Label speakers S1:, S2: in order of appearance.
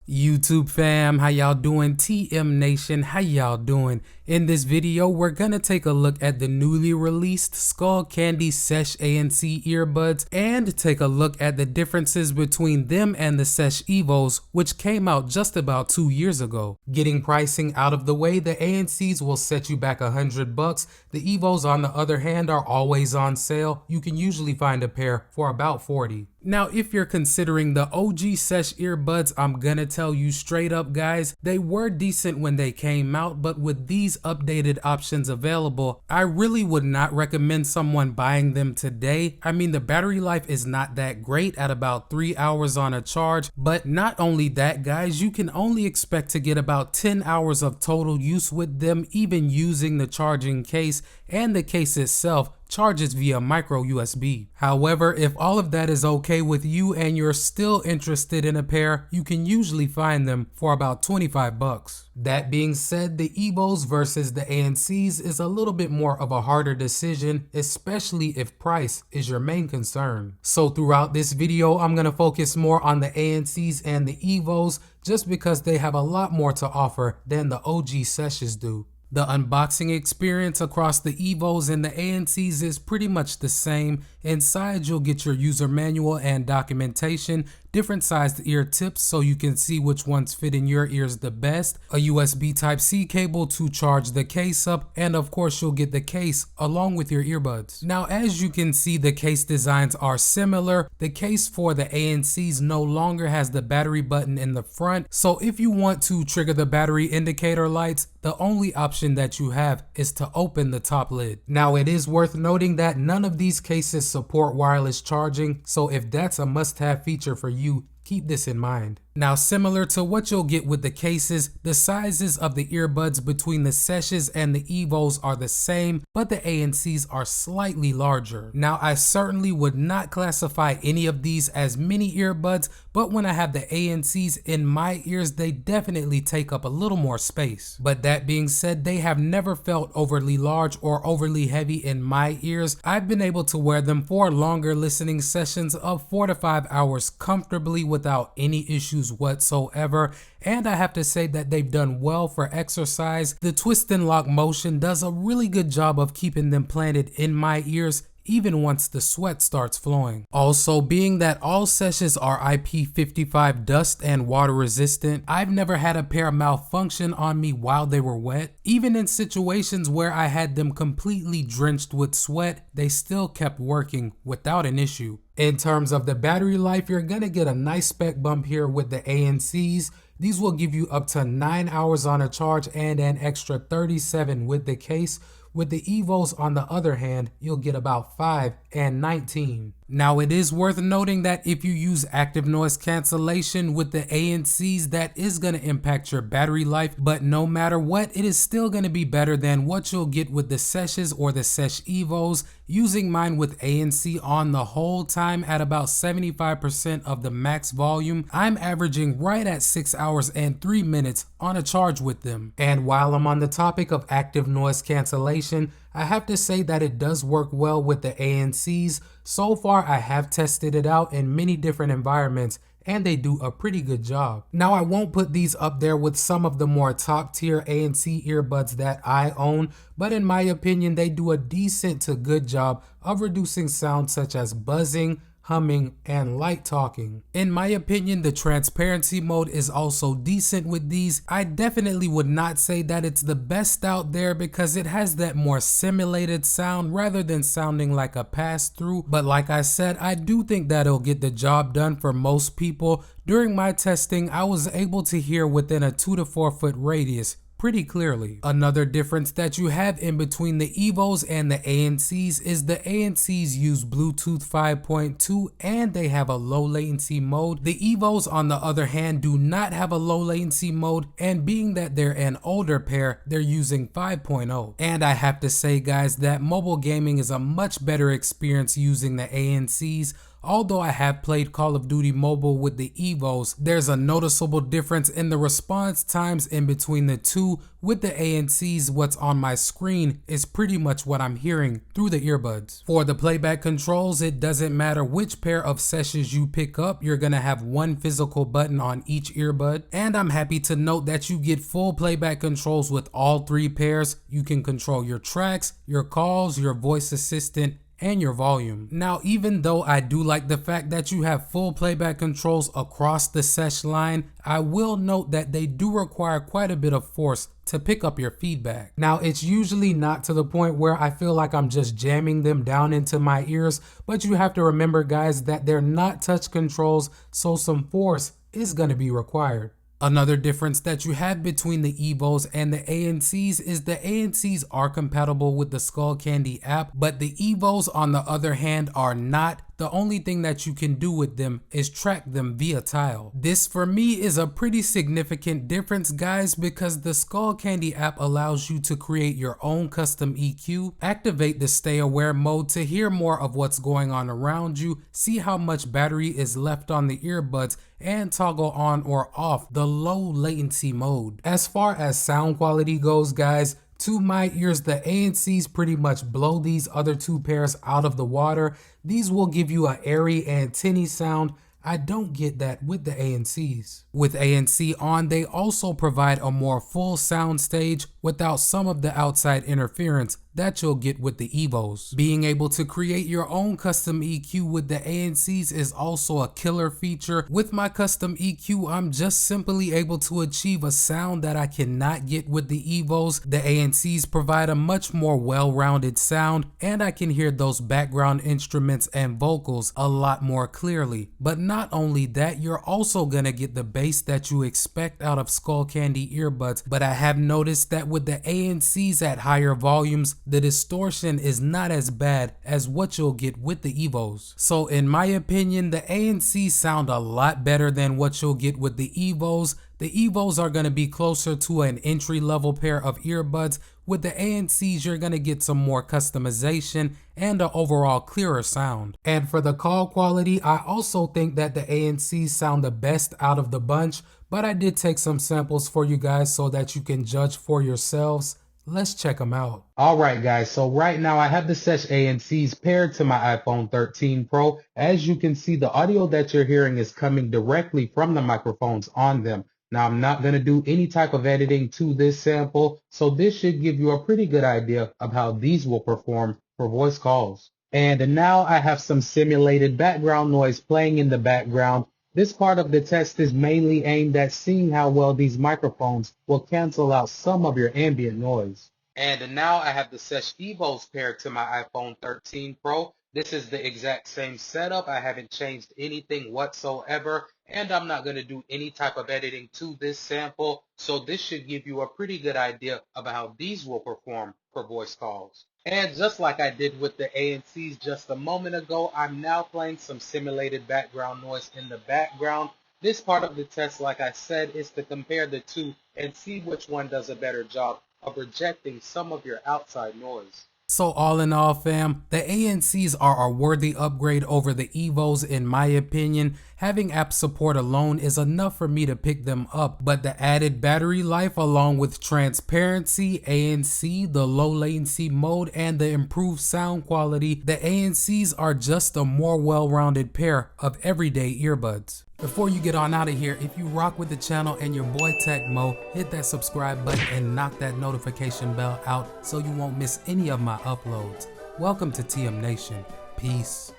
S1: YouTube fam, how y'all doing? TM Nation, how y'all doing? In this video, we're gonna take a look at the newly released Skullcandy Sesh ANC earbuds and take a look at the differences between them and the Sesh Evos, which came out just about 2 years ago. Getting pricing out of the way, the ANCs will set you back $100. The Evos, on the other hand, are always on sale. You can usually find a pair for about $40. Now, if you're considering the OG Sesh earbuds, I'm gonna tell you straight up, guys, they were decent when they came out, but with these updated options available, I really would not recommend someone buying them today. I mean, the battery life is not that great at about 3 hours on a charge, but not only that, guys, you can only expect to get about 10 hours of total use with them, even using the charging case, and the case itself charges via micro USB. However, if all of that is okay with you and you're still interested in a pair, you can usually find them for about 25 bucks. That being said, the Evos versus the ANCs is a little bit more of a harder decision, especially if price is your main concern. So throughout this video, I'm going to focus more on the ANCs and the Evos just because they have a lot more to offer than the OG Seshes do. The unboxing experience across the Evos and the ANCs is pretty much the same. Inside, you'll get your user manual and documentation, different sized ear tips so you can see which ones fit in your ears the best, a USB Type-C cable to charge the case up, and of course you'll get the case along with your earbuds. Now, as you can see, the case designs are similar. The case for the ANCs no longer has the battery button in the front, so if you want to trigger the battery indicator lights, the only option that you have is to open the top lid. Now, it is worth noting that none of these cases support wireless charging, so if that's a must-have feature for you, keep this in mind. Now, similar to what you'll get with the cases, the sizes of the earbuds between the Seshes and the Evos are the same, but the ANCs are slightly larger. Now, I certainly would not classify any of these as mini earbuds, but when I have the ANCs in my ears, they definitely take up a little more space. But that being said, they have never felt overly large or overly heavy in my ears. I've been able to wear them for longer listening sessions of 4 to 5 hours comfortably without any issues whatsoever, and I have to say that they've done well for exercise. The twist and lock motion does a really good job of keeping them planted in my ears even once the sweat starts flowing. Also, being that all Seshes are IP55 dust and water resistant, I've never had a pair malfunction on me while they were wet. Even in situations where I had them completely drenched with sweat, they still kept working without an issue. In terms of the battery life, you're gonna get a nice spec bump here with the ANCs. These will give you up to 9 hours on a charge and an extra 37 with the case. With the Evos, on the other hand, you'll get about 5 and 19. Now, it is worth noting that if you use active noise cancellation with the ANCs, that is going to impact your battery life, but no matter what, it is still going to be better than what you'll get with the Seshes or the Sesh Evos. Using mine with ANC on the whole time at about 75% of the max volume, I'm averaging right at 6 hours and 3 minutes on a charge with them. And while I'm on the topic of active noise cancellation, I have to say that it does work well with the ANCs. So far, I have tested it out in many different environments, and they do a pretty good job. Now, I won't put these up there with some of the more top tier ANC earbuds that I own, but in my opinion, they do a decent to good job of reducing sounds such as buzzing, humming, and light talking. In my opinion, the transparency mode is also decent with these. I definitely would not say that it's the best out there because it has that more simulated sound rather than sounding like a pass-through, but like I said, I do think that it'll get the job done for most people. During my testing, I was able to hear within a 2 to 4 foot radius pretty clearly. Another difference that you have in between the Evos and the ANCs is the ANCs use Bluetooth 5.2 and they have a low latency mode. The Evos, on the other hand, do not have a low latency mode, and being that they're an older pair, they're using 5.0. And I have to say, guys, that mobile gaming is a much better experience using the ANCs. Although I have played Call of Duty Mobile with the Evos, there's a noticeable difference in the response times in between the two. With the ANCs, what's on my screen is pretty much what I'm hearing through the earbuds. For the playback controls, it doesn't matter which pair of Seshes you pick up, you're gonna have one physical button on each earbud. And I'm happy to note that you get full playback controls with all three pairs. You can control your tracks, your calls, your voice assistant, and your volume. Now, even though I do like the fact that you have full playback controls across the Sesh line, I will note that they do require quite a bit of force to pick up your feedback. Now, it's usually not to the point where I feel like I'm just jamming them down into my ears, but you have to remember, guys, that they're not touch controls, so some force is going to be required. Another difference that you have between the Evos and the ANCs is the ANCs are compatible with the Skullcandy app, but the Evos on the other hand are not. The only thing that you can do with them is track them via tile. This for me is a pretty significant difference, guys, because the Skullcandy app allows you to create your own custom EQ, activate the stay aware mode to hear more of what's going on around you, see how much battery is left on the earbuds, and toggle on or off the low latency mode. As far as sound quality goes, guys, to my ears, the ANCs pretty much blow these other two pairs out of the water. These will give you an airy and tinny sound. I don't get that with the ANCs. With ANC on, they also provide a more full sound stage without some of the outside interference that you'll get with the Evos. Being able to create your own custom EQ with the ANCs is also a killer feature. With my custom EQ, I'm just simply able to achieve a sound that I cannot get with the Evos. The ANCs provide a much more well-rounded sound, and I can hear those background instruments and vocals a lot more clearly. But not only that, you're also gonna get the bass that you expect out of Skullcandy earbuds, but I have noticed that with the ANCs at higher volumes, the distortion is not as bad as what you'll get with the Evos. So in my opinion, the ANCs sound a lot better than what you'll get with the Evos. The Evos are going to be closer to an entry-level pair of earbuds. With the ANCs, you're going to get some more customization and an overall clearer sound. And for the call quality, I also think that the ANCs sound the best out of the bunch, but I did take some samples for you guys so that you can judge for yourselves. Let's check them out. Alright guys, so right now I have the Sesh ANCs paired to my iPhone 13 Pro. As you can see, the audio that you're hearing is coming directly from the microphones on them. Now I'm not going to do any type of editing to this sample, so this should give you a pretty good idea of how these will perform for voice calls. And now I have some simulated background noise playing in the background. This part of the test is mainly aimed at seeing how well these microphones will cancel out some of your ambient noise. And now I have the Sesh Evos paired to my iPhone 13 Pro. This is the exact same setup. I haven't changed anything whatsoever, and I'm not going to do any type of editing to this sample, so this should give you a pretty good idea of how these will perform for voice calls. And just like I did with the ANCs just a moment ago, I'm now playing some simulated background noise in the background. This part of the test, like I said, is to compare the two and see which one does a better job of rejecting some of your outside noise. So all in all, fam, the ANCs are a worthy upgrade over the Evos in my opinion. Having app support alone is enough for me to pick them up, but the added battery life along with transparency, ANC, the low latency mode, and the improved sound quality, the ANCs are just a more well-rounded pair of everyday earbuds. Before you get on out of here, if you rock with the channel and your boy Tecmo, hit that subscribe button and knock that notification bell out so you won't miss any of my uploads. Welcome to TM Nation. Peace.